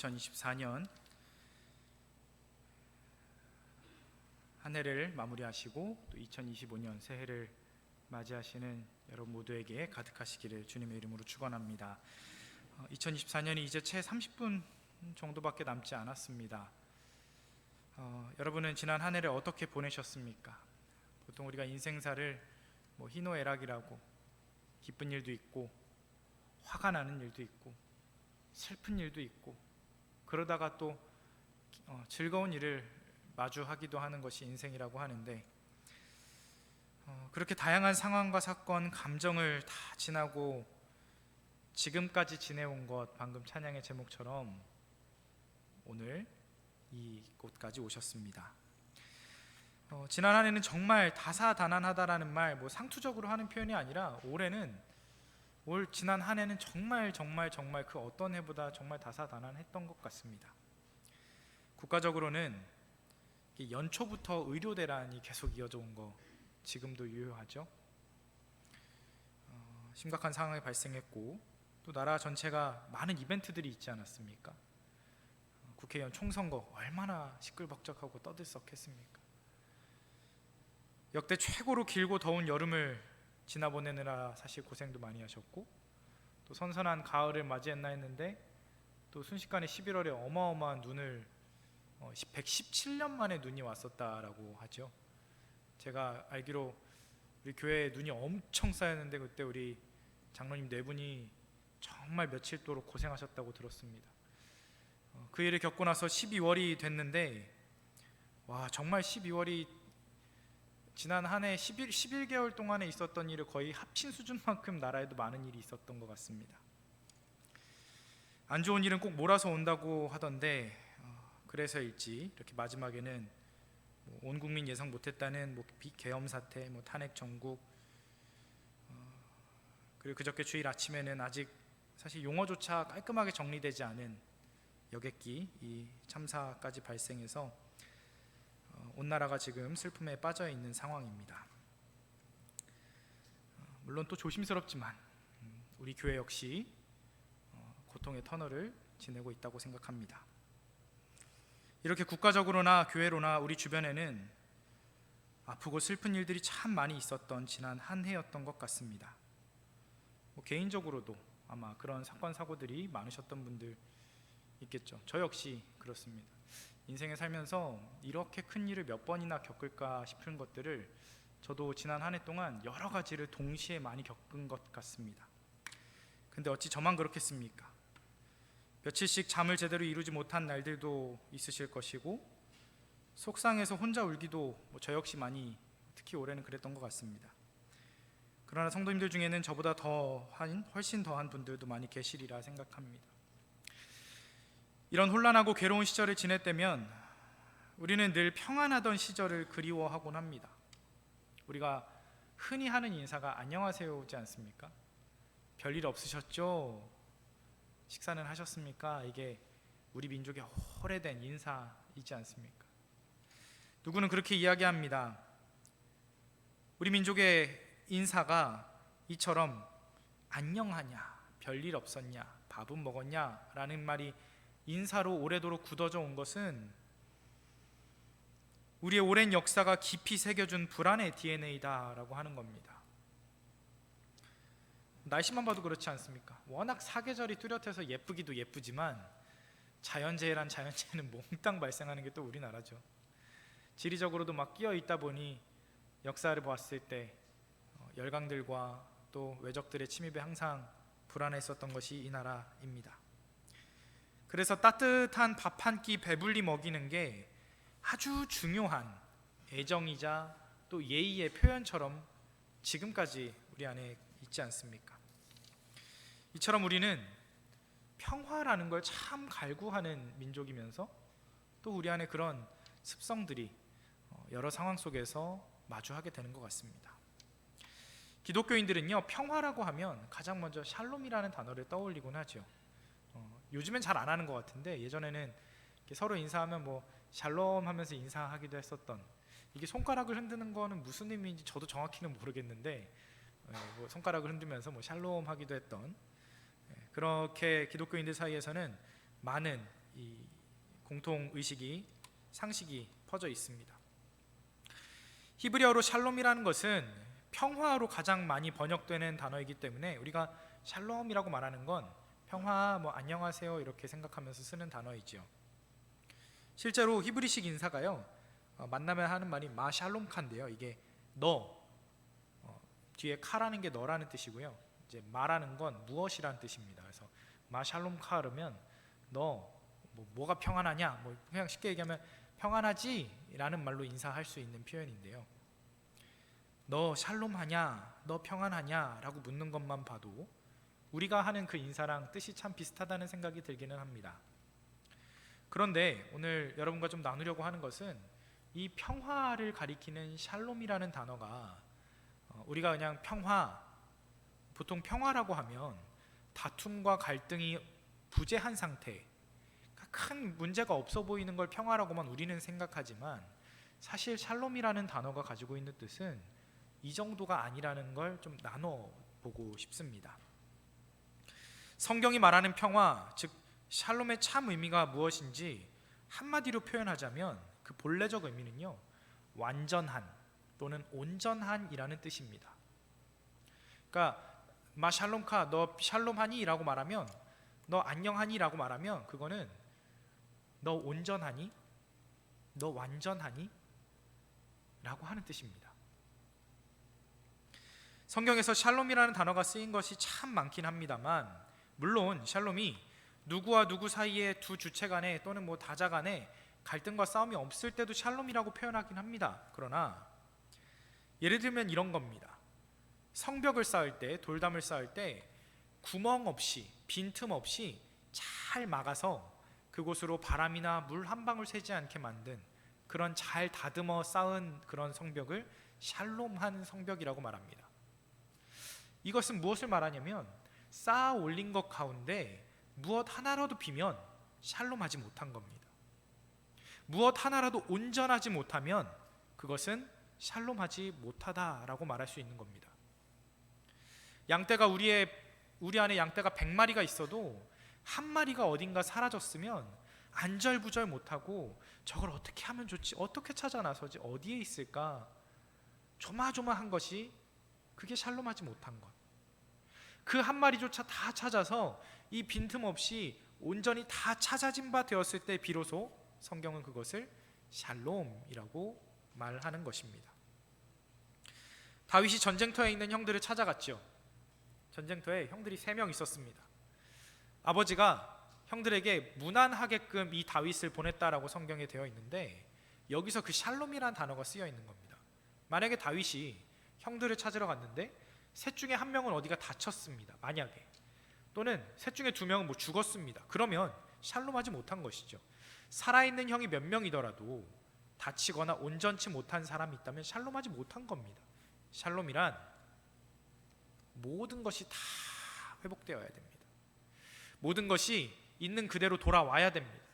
2024년 한 해를 마무리하시고 또 2025년 새해를 맞이하시는 여러분 모두에게 가득하시기를 주님의 이름으로 축원합니다. 2024년이 이제 채 30분 정도밖에 남지 않았습니다. 여러분은 지난 한 해를 어떻게 보내셨습니까? 보통 우리가 인생사를 희노애락이라고, 기쁜 일도 있고 화가 나는 일도 있고 슬픈 일도 있고, 그러다가 또 즐거운 일을 마주하기도 하는 것이 인생이라고 하는데, 그렇게 다양한 상황과 사건, 감정을 다 지나고 지금까지 지내온 것, 방금 찬양의 제목처럼 오늘 이곳까지 오셨습니다. 지난 한 해는 정말 다사다난하다라는 말, 상투적으로 하는 표현이 아니라 지난 한 해는 정말 그 어떤 해보다 정말 다사다난했던 것 같습니다. 국가적으로는 연초부터 의료 대란이 계속 이어져 온 거 지금도 유효하죠. 심각한 상황이 발생했고 또 나라 전체가 많은 이벤트들이 있지 않았습니까? 국회의원 총선거 얼마나 시끌벅적하고 떠들썩했습니까? 역대 최고로 길고 더운 여름을 지나보내느라 사실 고생도 많이 하셨고, 또 선선한 가을을 맞이했나 했는데 또 순식간에 11월에 어마어마한 눈을 117년 만에 눈이 왔었다라고 하죠. 제가 알기로 우리 교회에 눈이 엄청 쌓였는데 그때 우리 장로님 네 분이 정말 며칠도록 고생하셨다고 들었습니다. 그 일을 겪고 나서 12월이 됐는데, 정말 12월이 지난 한 해 11개월 동안에 있었던 일을 거의 합친 수준만큼 나라에도 많은 일이 있었던 것 같습니다. 안 좋은 일은 꼭 몰아서 온다고 하던데, 그래서일지 이렇게 마지막에는 온 국민 예상 못했다는 비계엄 사태, 탄핵 정국, 그리고 그저께 주일 아침에는 아직 사실 용어조차 깔끔하게 정리되지 않은 여객기 이 참사까지 발생해서 온 나라가 지금 슬픔에 빠져 있는 상황입니다. 물론 또 조심스럽지만 우리 교회 역시 고통의 터널을 지내고 있다고 생각합니다. 이렇게 국가적으로나 교회로나 우리 주변에는 아프고 슬픈 일들이 참 많이 있었던 지난 한 해였던 것 같습니다. 개인적으로도 아마 그런 사건 사고들이 많으셨던 분들 있겠죠. 저 역시 그렇습니다. 인생에 살면서 이렇게 큰 일을 몇 번이나 겪을까 싶은 것들을 저도 지난 한 해 동안 여러 가지를 동시에 많이 겪은 것 같습니다. 근데 어찌 저만 그렇겠습니까? 며칠씩 잠을 제대로 이루지 못한 날들도 있으실 것이고, 속상해서 혼자 울기도 저 역시 많이, 특히 올해는 그랬던 것 같습니다. 그러나 성도님들 중에는 저보다 훨씬 더한 분들도 많이 계시리라 생각합니다. 이런 혼란하고 괴로운 시절을 지냈다면 우리는 늘 평안하던 시절을 그리워하곤 합니다. 우리가 흔히 하는 인사가 안녕하세요지 않습니까? 별일 없으셨죠? 식사는 하셨습니까? 이게 우리 민족의 오래된 인사이지 않습니까? 누구는 그렇게 이야기합니다. 우리 민족의 인사가 이처럼 안녕하냐, 별일 없었냐, 밥은 먹었냐 라는 말이 인사로 오래도록 굳어져 온 것은 우리의 오랜 역사가 깊이 새겨준 불안의 DNA다라고 하는 겁니다. 날씨만 봐도 그렇지 않습니까? 워낙 사계절이 뚜렷해서 예쁘기도 예쁘지만 자연재해란 자연재해는 몽땅 발생하는 게 또 우리나라죠. 지리적으로도 막 끼어 있다 보니 역사를 보았을 때 열강들과 또 외적들의 침입에 항상 불안했었던 것이 이 나라입니다. 그래서 따뜻한 밥 한 끼 배불리 먹이는 게 아주 중요한 애정이자 또 예의의 표현처럼 지금까지 우리 안에 있지 않습니까? 이처럼 우리는 평화라는 걸 참 갈구하는 민족이면서 또 우리 안에 그런 습성들이 여러 상황 속에서 마주하게 되는 것 같습니다. 기독교인들은요, 평화라고 하면 가장 먼저 샬롬이라는 단어를 떠올리곤 하죠. 요즘엔 잘 안 하는 것 같은데 예전에는 서로 인사하면 샬롬 하면서 인사하기도 했었던, 이게 손가락을 흔드는 거는 무슨 의미인지 저도 정확히는 모르겠는데 손가락을 흔들면서 샬롬 하기도 했던, 그렇게 기독교인들 사이에서는 많은 이 공통 의식이 상식이 퍼져 있습니다. 히브리어로 샬롬이라는 것은 평화로 가장 많이 번역되는 단어이기 때문에 우리가 샬롬이라고 말하는 건 평화, 뭐 안녕하세요 이렇게 생각하면서 쓰는 단어이지요. 실제로 히브리식 인사가요, 만나면 하는 말이 마샬롬카인데요, 이게 너, 뒤에 카라는 게 너라는 뜻이고요, 이제 마라는 건 무엇이라는 뜻입니다. 그래서 마샬롬카 그러면 너 뭐가 평안하냐, 뭐 그냥 쉽게 얘기하면 평안하지? 라는 말로 인사할 수 있는 표현인데요, 너 샬롬하냐, 너 평안하냐 라고 묻는 것만 봐도 우리가 하는 그 인사랑 뜻이 참 비슷하다는 생각이 들기는 합니다. 그런데 오늘 여러분과 좀 나누려고 하는 것은 이 평화를 가리키는 샬롬이라는 단어가 우리가 그냥 평화, 보통 평화라고 하면 다툼과 갈등이 부재한 상태, 큰 문제가 없어 보이는 걸 평화라고만 우리는 생각하지만 사실 샬롬이라는 단어가 가지고 있는 뜻은 이 정도가 아니라는 걸 좀 나눠보고 싶습니다. 성경이 말하는 평화, 즉 샬롬의 참 의미가 무엇인지 한마디로 표현하자면 그 본래적 의미는요, 완전한 또는 온전한이라는 뜻입니다. 그러니까 마샬롬카, 너 샬롬하니? 라고 말하면, 너 안녕하니? 라고 말하면 그거는 너 온전하니? 너 완전하니? 라고 하는 뜻입니다. 성경에서 샬롬이라는 단어가 쓰인 것이 참 많긴 합니다만, 물론 샬롬이 누구와 누구 사이에 두 주체 간에 또는 뭐 다자 간에 갈등과 싸움이 없을 때도 샬롬이라고 표현하긴 합니다. 그러나 예를 들면 이런 겁니다. 성벽을 쌓을 때, 돌담을 쌓을 때 구멍 없이, 빈틈 없이 잘 막아서 그곳으로 바람이나 물 한 방울 새지 않게 만든 그런 잘 다듬어 쌓은 그런 성벽을 샬롬한 성벽이라고 말합니다. 이것은 무엇을 말하냐면 쌓아 올린 것 가운데 무엇 하나라도 비면 샬롬하지 못한 겁니다. 무엇 하나라도 온전하지 못하면 그것은 샬롬하지 못하다라고 말할 수 있는 겁니다. 양떼가 우리 안에 양떼가 100마리가 있어도 한 마리가 어딘가 사라졌으면 안절부절 못하고 저걸 어떻게 하면 좋지, 어떻게 찾아 나서지, 어디에 있을까 조마조마한 것이 그게 샬롬하지 못한 것. 그 한 마리조차 다 찾아서 이 빈틈없이 온전히 다 찾아진 바 되었을 때 비로소 성경은 그것을 샬롬이라고 말하는 것입니다. 다윗이 전쟁터에 있는 형들을 찾아갔죠. 전쟁터에 형들이 3명 있었습니다. 아버지가 형들에게 무난하게끔 이 다윗을 보냈다라고 성경에 되어 있는데 여기서 그 샬롬이라는 단어가 쓰여 있는 겁니다. 만약에 다윗이 형들을 찾으러 갔는데 셋 중에 한 명은 어디가 다쳤습니다. 만약에, 또는 셋 중에 2명은 뭐 죽었습니다. 그러면 샬롬하지 못한 것이죠. 살아있는 형이 몇 명이더라도 다치거나 온전치 못한 사람이 있다면 샬롬하지 못한 겁니다. 샬롬이란 모든 것이 다 회복되어야 됩니다. 모든 것이 있는 그대로 돌아와야 됩니다.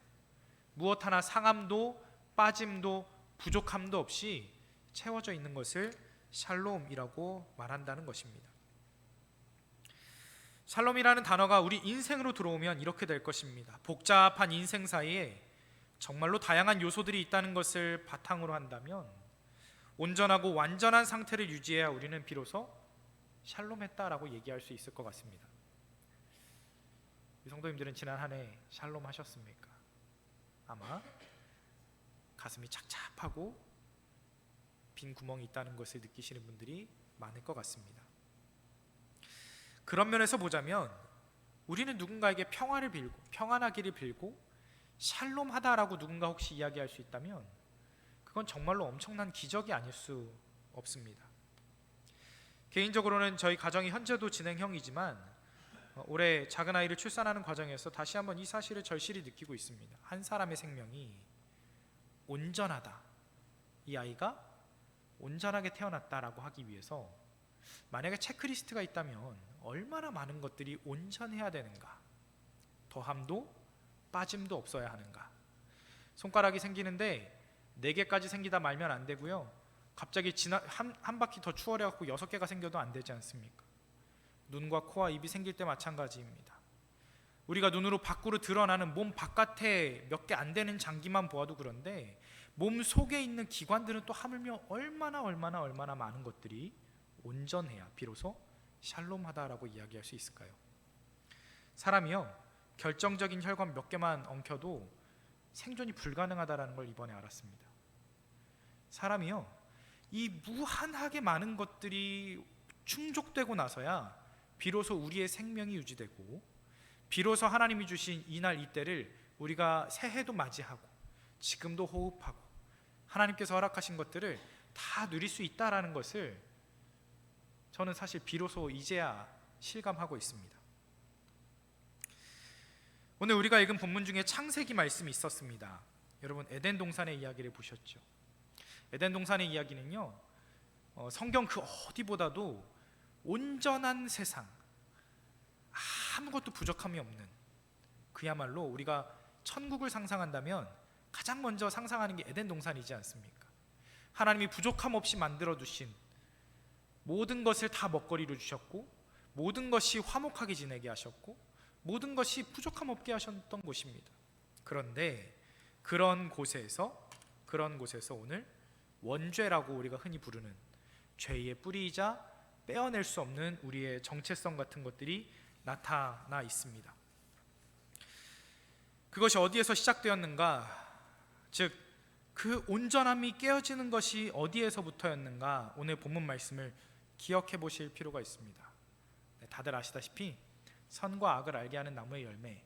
무엇 하나 상함도 빠짐도 부족함도 없이 채워져 있는 것을 샬롬이라고 말한다는 것입니다. 샬롬이라는 단어가 우리 인생으로 들어오면 이렇게 될 것입니다. 복잡한 인생 사이에 정말로 다양한 요소들이 있다는 것을 바탕으로 한다면 온전하고 완전한 상태를 유지해야 우리는 비로소 샬롬했다라고 얘기할 수 있을 것 같습니다. 성도님들은 지난 한 해 샬롬 하셨습니까? 아마 가슴이 착잡하고 빈 구멍이 있다는 것을 느끼시는 분들이 많을 것 같습니다. 그런 면에서 보자면 우리는 누군가에게 평화를 빌고 평안하기를 빌고 샬롬하다라고 누군가 혹시 이야기할 수 있다면 그건 정말로 엄청난 기적이 아닐 수 없습니다. 개인적으로는 저희 가정이 현재도 진행형이지만 올해 작은 아이를 출산하는 과정에서 다시 한번 이 사실을 절실히 느끼고 있습니다. 한 사람의 생명이 온전하다, 이 아이가 온전하게 태어났다라고 하기 위해서 만약에 체크리스트가 있다면 얼마나 많은 것들이 온전해야 되는가, 더함도 빠짐도 없어야 하는가. 손가락이 생기는데 4개까지 생기다 말면 안 되고요, 갑자기 한 바퀴 더 추월해갖고 6개가 생겨도 안 되지 않습니까? 눈과 코와 입이 생길 때 마찬가지입니다. 우리가 눈으로 밖으로 드러나는 몸 바깥에 몇 개 안 되는 장기만 보아도 그런데 몸 속에 있는 기관들은 또 하물며 얼마나 많은 것들이 온전해야 비로소 샬롬하다라고 이야기할 수 있을까요? 사람이요, 결정적인 혈관 몇 개만 엉켜도 생존이 불가능하다라는 걸 이번에 알았습니다. 사람이요, 이 무한하게 많은 것들이 충족되고 나서야 비로소 우리의 생명이 유지되고, 비로소 하나님이 주신 이날 이때를 우리가 새해도 맞이하고 지금도 호흡하고 하나님께서 허락하신 것들을 다 누릴 수 있다라는 것을 저는 사실 비로소 이제야 실감하고 있습니다. 오늘 우리가 읽은 본문 중에 창세기 말씀이 있었습니다. 여러분, 에덴 동산의 이야기를 보셨죠? 에덴 동산의 이야기는요, 성경 그 어디보다도 온전한 세상, 아무것도 부족함이 없는, 그야말로 우리가 천국을 상상한다면 가장 먼저 상상하는 게 에덴 동산이지 않습니까? 하나님이 부족함 없이 만들어 두신 모든 것을 다 먹거리로 주셨고, 모든 것이 화목하게 지내게 하셨고, 모든 것이 부족함 없게 하셨던 곳입니다. 그런데 그런 곳에서 오늘 원죄라고 우리가 흔히 부르는 죄의 뿌리이자 빼어낼 수 없는 우리의 정체성 같은 것들이 나타나 있습니다. 그것이 어디에서 시작되었는가? 즉, 그 온전함이 깨어지는 것이 어디에서부터였는가? 오늘 본문 말씀을 기억해 보실 필요가 있습니다. 다들 아시다시피 선과 악을 알게 하는 나무의 열매,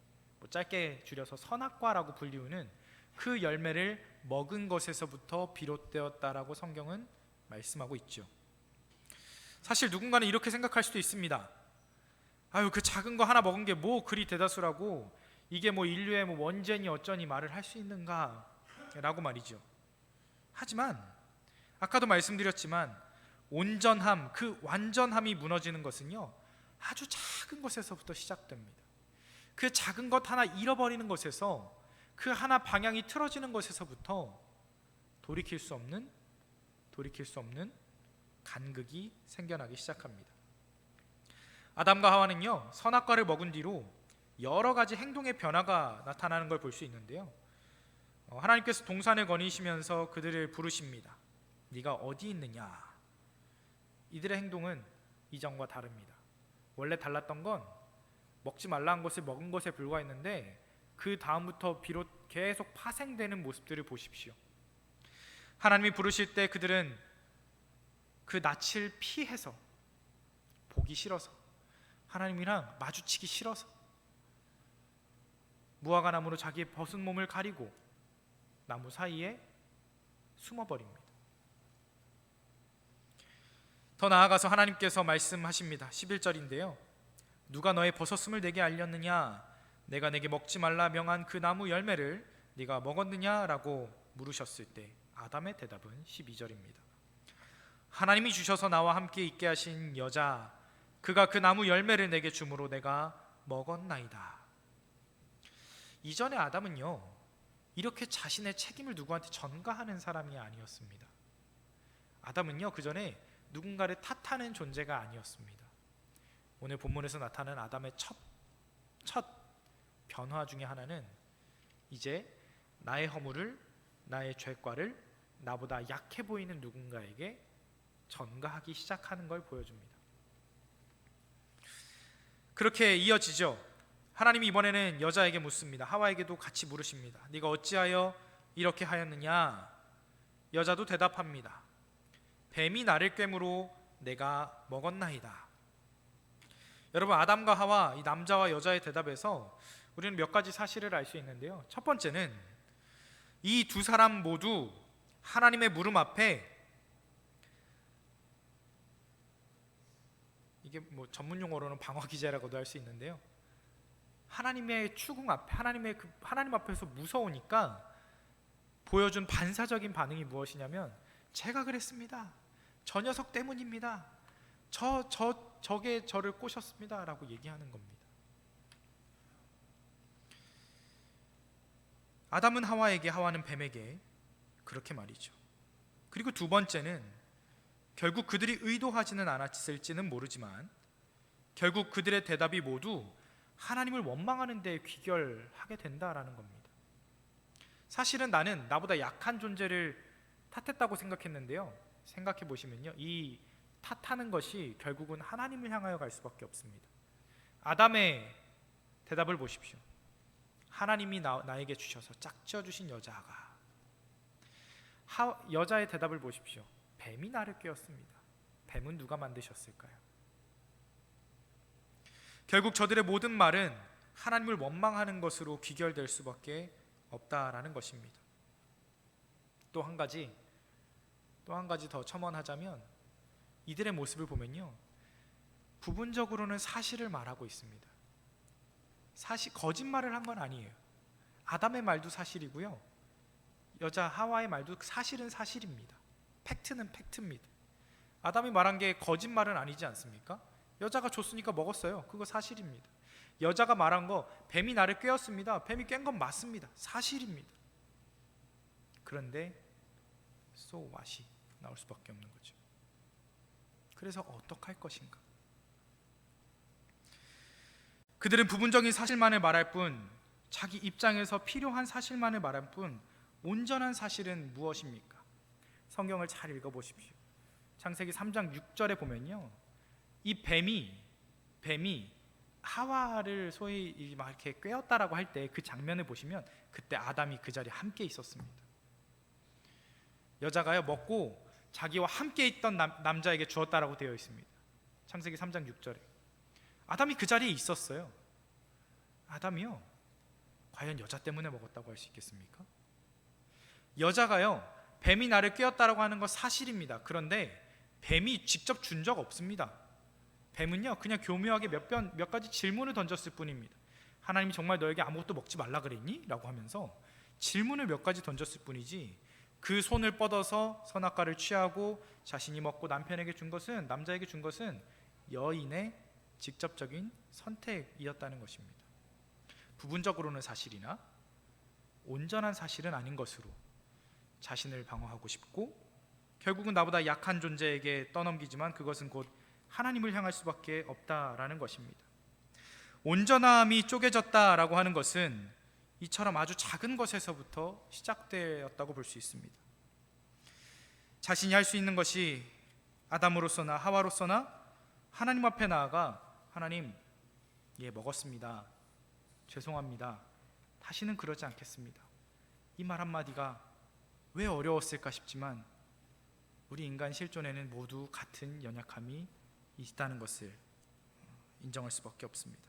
짧게 줄여서 선악과라고 불리우는 그 열매를 먹은 것에서부터 비롯되었다라고 성경은 말씀하고 있죠. 사실 누군가는 이렇게 생각할 수도 있습니다. 아유, 그 작은 거 하나 먹은 게 뭐 그리 대다수라고, 이게 뭐 인류의 뭐 원죄니 어쩌니 말을 할 수 있는가 라고 말이죠. 하지만 아까도 말씀드렸지만 온전함, 그 완전함이 무너지는 것은요, 아주 작은 것에서부터 시작됩니다. 그 작은 것 하나 잃어버리는 것에서, 그 하나 방향이 틀어지는 것에서부터 돌이킬 수 없는 간극이 생겨나기 시작합니다. 아담과 하와는요, 선악과를 먹은 뒤로 여러 가지 행동의 변화가 나타나는 걸 볼 수 있는데요, 하나님께서 동산을 거니시면서 그들을 부르십니다. 네가 어디 있느냐? 이들의 행동은 이전과 다릅니다. 원래 달랐던 건 먹지 말라 한 것을 먹은 것에 불과했는데, 그 다음부터 비롯 계속 파생되는 모습들을 보십시오. 하나님이 부르실 때 그들은 그 낯을 피해서, 보기 싫어서, 하나님이랑 마주치기 싫어서 무화과 나무로 자기의 벗은 몸을 가리고 나무 사이에 숨어버립니다. 더 나아가서 하나님께서 말씀하십니다. 11절인데요, 누가 너의 벗었음을 내게 알렸느냐? 내가 내게 먹지 말라 명한 그 나무 열매를 네가 먹었느냐? 라고 물으셨을 때 아담의 대답은 12절입니다. 하나님이 주셔서 나와 함께 있게 하신 여자, 그가 그 나무 열매를 내게 주므로 내가 먹었나이다. 이전에 아담은요, 이렇게 자신의 책임을 누구한테 전가하는 사람이 아니었습니다. 아담은요, 그 전에 누군가를 탓하는 존재가 아니었습니다. 오늘 본문에서 나타나는 아담의 첫 변화 중에 하나는 이제 나의 허물을, 나의 죄과를 나보다 약해 보이는 누군가에게 전가하기 시작하는 걸 보여줍니다. 그렇게 이어지죠. 하나님이 이번에는 여자에게 묻습니다. 하와에게도 같이 물으십니다. 네가 어찌하여 이렇게 하였느냐? 여자도 대답합니다. 뱀이 나를 꿰므로 내가 먹었나이다. 여러분, 아담과 하와, 이 남자와 여자의 대답에서 우리는 몇 가지 사실을 알 수 있는데요, 첫 번째는 이 두 사람 모두 하나님의 물음 앞에, 이게 뭐 전문 용어로는 방어기제라고도 할 수 있는데요, 하나님의 추궁 앞에, 하나님 앞에서 무서우니까 보여준 반사적인 반응이 무엇이냐면, 제가 그랬습니다. 저 녀석 때문입니다. 저게 저를 꼬셨습니다. 라고 얘기하는 겁니다. 아담은 하와에게, 하와는 뱀에게 그렇게 말이죠. 그리고 두 번째는 결국 그들이 의도하지는 않았을지는 모르지만 결국 그들의 대답이 모두 하나님을 원망하는 데 귀결하게 된다라는 겁니다. 사실은 나는 나보다 약한 존재를 탓했다고 생각했는데요, 생각해 보시면요, 이 탓하는 것이 결국은 하나님을 향하여 갈 수밖에 없습니다. 아담의 대답을 보십시오. 하나님이 나에게 주셔서 짝지어 주신 여자가, 여자의 대답을 보십시오. 뱀이 나를 꿰었습니다. 뱀은 누가 만드셨을까요? 결국 저들의 모든 말은 하나님을 원망하는 것으로 귀결될 수밖에 없다라는 것입니다. 또 한 가지 더 첨언하자면, 이들의 모습을 보면요, 부분적으로는 사실을 말하고 있습니다. 거짓말을 한 건 아니에요. 아담의 말도 사실이고요, 여자 하와의 말도 사실은 사실입니다. 팩트는 팩트입니다. 아담이 말한 게 거짓말은 아니지 않습니까? 여자가 줬으니까 먹었어요. 그거 사실입니다. 여자가 말한 거, 뱀이 나를 꿰었습니다. 뱀이 깬 건 맞습니다. 사실입니다. 그런데 so what이 나올 수밖에 없는 거죠. 그래서 어떡할 것인가? 그들은 부분적인 사실만을 말할 뿐, 자기 입장에서 필요한 사실만을 말할 뿐, 온전한 사실은 무엇입니까? 성경을 잘 읽어보십시오. 창세기 3장 6절에 보면요, 이 뱀이 하와를 소위 막 이렇게 꿰었다라고 할 때 그 장면을 보시면, 그때 아담이 그 자리에 함께 있었습니다. 여자가요, 먹고 자기와 함께 있던 남자에게 주었다라고 되어 있습니다. 창세기 3장 6절에 아담이 그 자리에 있었어요. 아담이요, 과연 여자 때문에 먹었다고 할 수 있겠습니까? 여자가요, 뱀이 나를 꿰었다라고 하는 건 사실입니다. 그런데 뱀이 직접 준 적 없습니다. 뱀은요, 그냥 교묘하게 몇 가지 질문을 던졌을 뿐입니다. 하나님이 정말 너에게 아무것도 먹지 말라 그랬니? 라고 하면서 질문을 몇 가지 던졌을 뿐이지, 그 손을 뻗어서 선악과를 취하고 자신이 먹고 남자에게 준 것은 여인의 직접적인 선택이었다는 것입니다. 부분적으로는 사실이나 온전한 사실은 아닌 것으로 자신을 방어하고 싶고, 결국은 나보다 약한 존재에게 떠넘기지만 그것은 곧 하나님을 향할 수밖에 없다라는 것입니다. 온전함이 쪼개졌다라고 하는 것은 이처럼 아주 작은 것에서부터 시작되었다고 볼 수 있습니다. 자신이 할 수 있는 것이 아담으로서나 하와로서나 하나님 앞에 나아가, 하나님, 예, 먹었습니다. 죄송합니다. 다시는 그러지 않겠습니다. 이 말 한마디가 왜 어려웠을까 싶지만, 우리 인간 실존에는 모두 같은 연약함이 있다는 것을 인정할 수밖에 없습니다.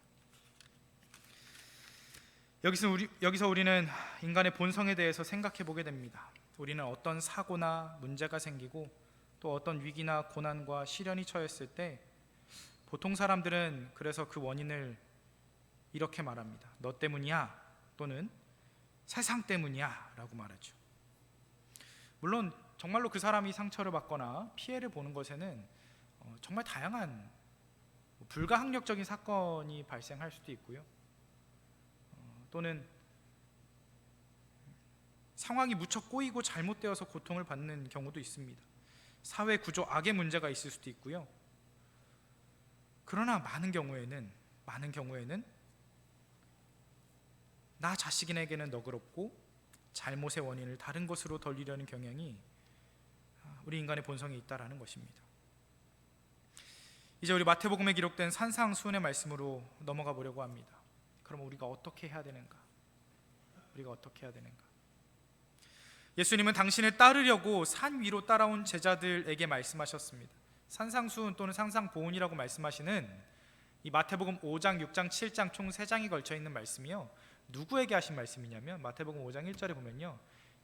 여기서 우리는 인간의 본성에 대해서 생각해 보게 됩니다. 우리는 어떤 사고나 문제가 생기고 또 어떤 위기나 고난과 시련이 처했을 때, 보통 사람들은 그래서 그 원인을 이렇게 말합니다. 너 때문이야, 또는 세상 때문이야 라고 말하죠. 물론 정말로 그 사람이 상처를 받거나 피해를 보는 것에는 정말 다양한 불가항력적인 사건이 발생할 수도 있고요, 또는 상황이 무척 꼬이고 잘못되어서 고통을 받는 경우도 있습니다. 사회 구조 악의 문제가 있을 수도 있고요. 그러나 많은 경우에는 나 자식에게는 너그럽고 잘못의 원인을 다른 것으로 돌리려는 경향이 우리 인간의 본성에 있다라는 것입니다. 이제 우리 마태복음에 기록된 산상수훈의 말씀으로 넘어가 보려고 합니다. 그럼 우리가 어떻게 해야 되는가? 예수님은 당신을 따르려고 산 위로 따라온 제자들에게 말씀하셨습니다. 산상수훈 또는 상상보훈이라고 말씀하시는 이 마태복음 5장, 6장, 7장 총 3장이 걸쳐 있는 말씀이요, 누구에게 하신 말씀이냐면 마태복음 5장 1절에 보면요,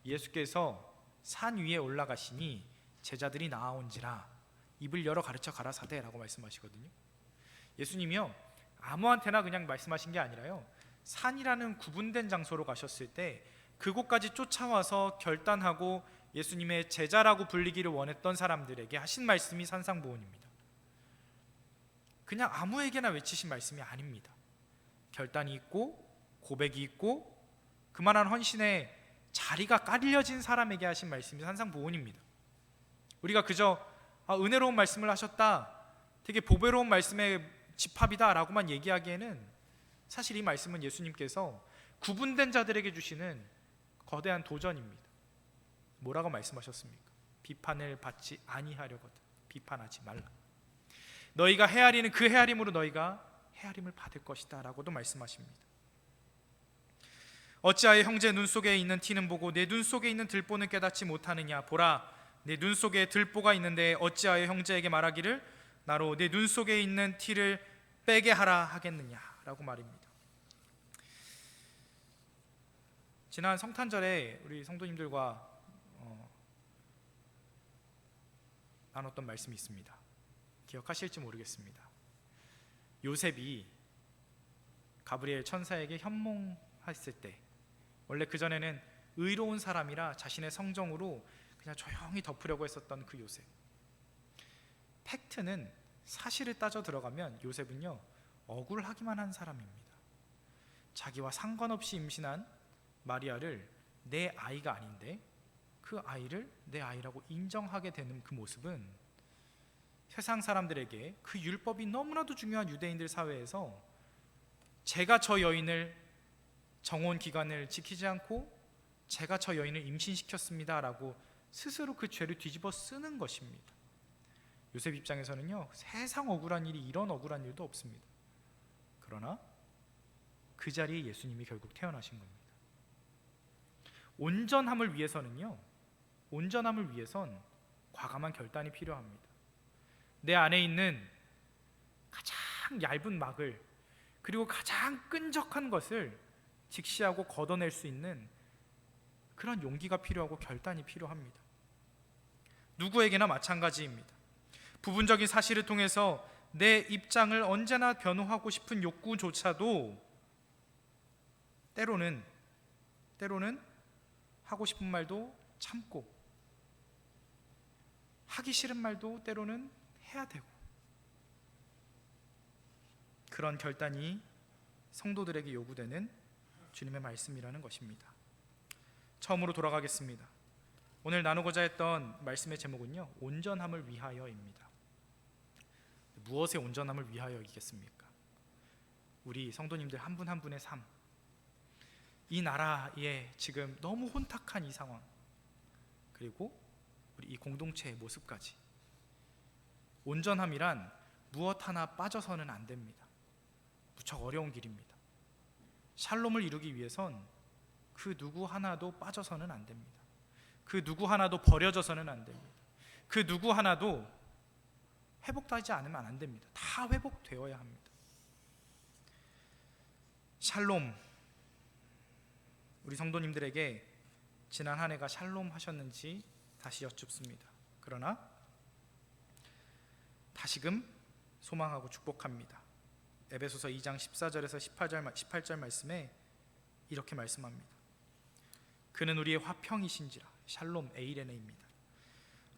예수께서 산 위에 올라가시니 제자들이 나아온지라 입을 열어 가르쳐 가라사대 라고 말씀하시거든요. 예수님이요, 아무한테나 그냥 말씀하신 게 아니라요, 산이라는 구분된 장소로 가셨을 때 그곳까지 쫓아와서 결단하고 예수님의 제자라고 불리기를 원했던 사람들에게 하신 말씀이 산상보훈입니다. 그냥 아무에게나 외치신 말씀이 아닙니다. 결단이 있고 고백이 있고 그만한 헌신의 자리가 깔려진 사람에게 하신 말씀이 산상보훈입니다. 우리가 그저 은혜로운 말씀을 하셨다, 되게 보배로운 말씀의 집합이다 라고만 얘기하기에는 사실 이 말씀은 예수님께서 구분된 자들에게 주시는 거대한 도전입니다. 뭐라고 말씀하셨습니까? 비판을 받지 아니하려거든 비판하지 말라. 너희가 헤아리는 그 헤아림으로 너희가 헤아림을 받을 것이다 라고도 말씀하십니다. 어찌하여 형제 눈 속에 있는 티는 보고 내 눈 속에 있는 들보는 깨닫지 못하느냐. 보라, 내 눈 속에 들보가 있는데 어찌하여 형제에게 말하기를 나로 내 눈 속에 있는 티를 빼게 하라 하겠느냐 라고 말입니다. 지난 성탄절에 우리 성도님들과 나눴던 말씀이 있습니다. 기억하실지 모르겠습니다. 요셉이 가브리엘 천사에게 현몽했을 때, 원래 그전에는 의로운 사람이라 자신의 성정으로 그냥 조용히 덮으려고 했었던 그 요셉, 팩트는 사실을 따져 들어가면 요셉은요 억울하기만 한 사람입니다. 자기와 상관없이 임신한 마리아를 내 아이가 아닌데 그 아이를 내 아이라고 인정하게 되는 그 모습은 세상 사람들에게 그 율법이 너무나도 중요한 유대인들 사회에서 제가 저 여인을 정혼 기간을 지키지 않고 제가 저 여인을 임신시켰습니다 라고 스스로 그 죄를 뒤집어 쓰는 것입니다. 요셉 입장에서는요 세상 억울한 일이 이런 억울한 일도 없습니다. 그러나 그 자리에 예수님이 결국 태어나신 겁니다. 온전함을 위해선 과감한 결단이 필요합니다. 내 안에 있는 가장 얇은 막을, 그리고 가장 끈적한 것을 직시하고 걷어낼 수 있는 그런 용기가 필요하고 결단이 필요합니다. 누구에게나 마찬가지입니다. 부분적인 사실을 통해서 내 입장을 언제나 변호하고 싶은 욕구조차도 때로는 하고 싶은 말도 참고 하기 싫은 말도 때로는 해야 되고, 그런 결단이 성도들에게 요구되는 주님의 말씀이라는 것입니다. 처음으로 돌아가겠습니다. 오늘 나누고자 했던 말씀의 제목은요 온전함을 위하여입니다. 무엇의 온전함을 위하여이겠습니까? 우리 성도님들 한 분 한 분의 삶, 이 나라에 지금 너무 혼탁한 이 상황, 그리고 우리 이 공동체의 모습까지, 온전함이란 무엇 하나 빠져서는 안 됩니다. 무척 어려운 길입니다. 샬롬을 이루기 위해선 그 누구 하나도 빠져서는 안 됩니다. 그 누구 하나도 버려져서는 안 됩니다. 그 누구 하나도 회복되지 않으면 안 됩니다. 다 회복되어야 합니다. 샬롬, 우리 성도님들에게 지난 한 해가 샬롬 하셨는지 다시 여쭙습니다. 그러나 다시금 소망하고 축복합니다. 에베소서 2장 14절에서 18절 말씀에 이렇게 말씀합니다. 그는 우리의 화평이신지라. 샬롬 에이레네입니다.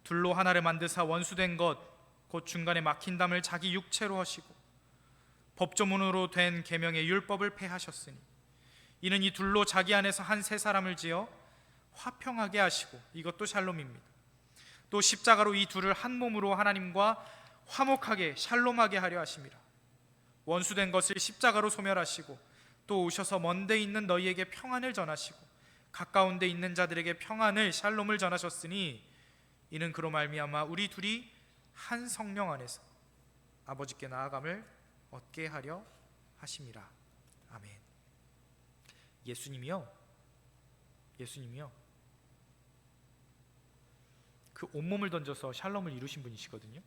둘로 하나를 만드사 원수된 것 곧 중간에 막힌 담을 자기 육체로 하시고 법조문으로 된 계명의 율법을 폐하셨으니 이는 이 둘로 자기 안에서 한 새 사람을 지어 화평하게 하시고, 이것도 샬롬입니다. 또 십자가로 이 둘을 한 몸으로 하나님과 화목하게 샬롬하게 하려 하심이라. 원수된 것을 십자가로 소멸하시고 또 오셔서 먼 데 있는 너희에게 평안을 전하시고 가까운 데 있는 자들에게 평안을 샬롬을 전하셨으니 이는 그로 말미암아 우리 둘이 한 성령 안에서 아버지께 나아감을 얻게 하려 하심이라. 아멘. 예수님이요 그 온몸을 던져서 샬롬을 이루신 분이시거든요.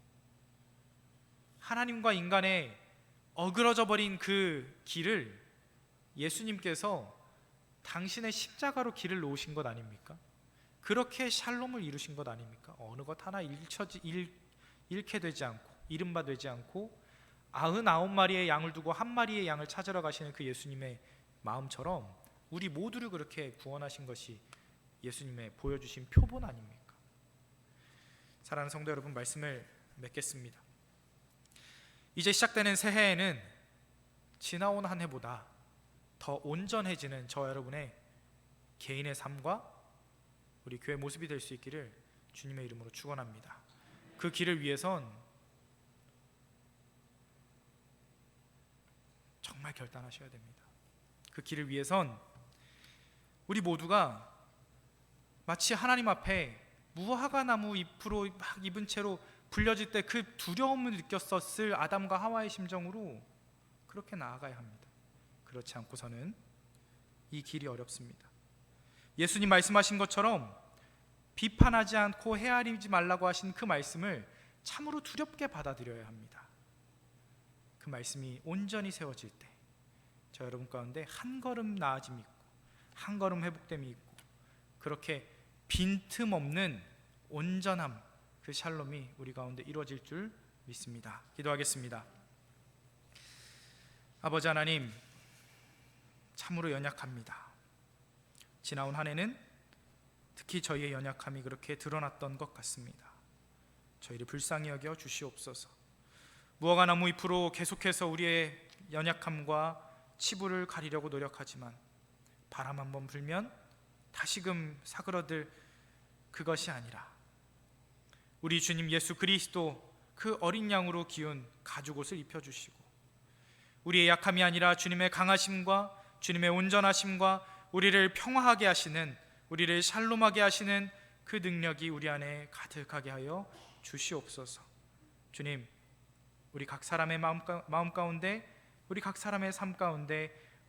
하나님과 인간의 어그러져 버린 그 길을 예수님께서 당신의 십자가로 길을 놓으신 것 아닙니까? 그렇게 샬롬을 이루신 것 아닙니까? 어느 것 하나 잃게 되지 않고 잃음바 되지 않고 99마리의 양을 두고 한 마리의 양을 찾으러 가시는 그 예수님의 마음처럼 우리 모두를 그렇게 구원하신 것이 예수님의 보여주신 표본 아닙니까? 사랑하는 성도 여러분, 말씀을 맺겠습니다. 이제 시작되는 새해에는 지나온 한 해보다 더 온전해지는 저와 여러분의 개인의 삶과 우리 교회 모습이 될 수 있기를 주님의 이름으로 축원합니다. 그 길을 위해선 정말 결단하셔야 됩니다. 그 길을 위해선 우리 모두가 마치 하나님 앞에 무화과 나무 잎으로 막 입은 채로 불려질 때 그 두려움을 느꼈었을 아담과 하와의 심정으로 그렇게 나아가야 합니다. 그렇지 않고서는 이 길이 어렵습니다. 예수님 말씀하신 것처럼 비판하지 않고 헤아리지 말라고 하신 그 말씀을 참으로 두렵게 받아들여야 합니다. 그 말씀이 온전히 세워질 때 저 여러분 가운데 한 걸음 나아짐이 있고 한 걸음 회복됨이 있고 그렇게 빈틈없는 온전함, 그 샬롬이 우리 가운데 이루어질 줄 믿습니다. 기도하겠습니다. 아버지 하나님, 참으로 연약합니다. 지나온 한 해는 특히 저희의 연약함이 그렇게 드러났던 것 같습니다. 저희를 불쌍히 여겨 주시옵소서. 무화과 나무 잎으로 계속해서 우리의 연약함과 치부를 가리려고 노력하지만 바람 한번 불면 다시금 사그러들 그것이 아니라 우리 주님 예수 그리스도 그 어린 양으로 기운 가죽옷을 입혀주시고 우리의 약함이 아니라 주님의 강하심과 주님의 온전하심과 우리를 평화하게 하시는, 우리를 샬롬하게 하시는 그 능력이 우리 안에 가득하게 하여 주시옵소서. 주님, 우리 각 사람의 마음 가운데, 우리 각 사람의 삶 가운데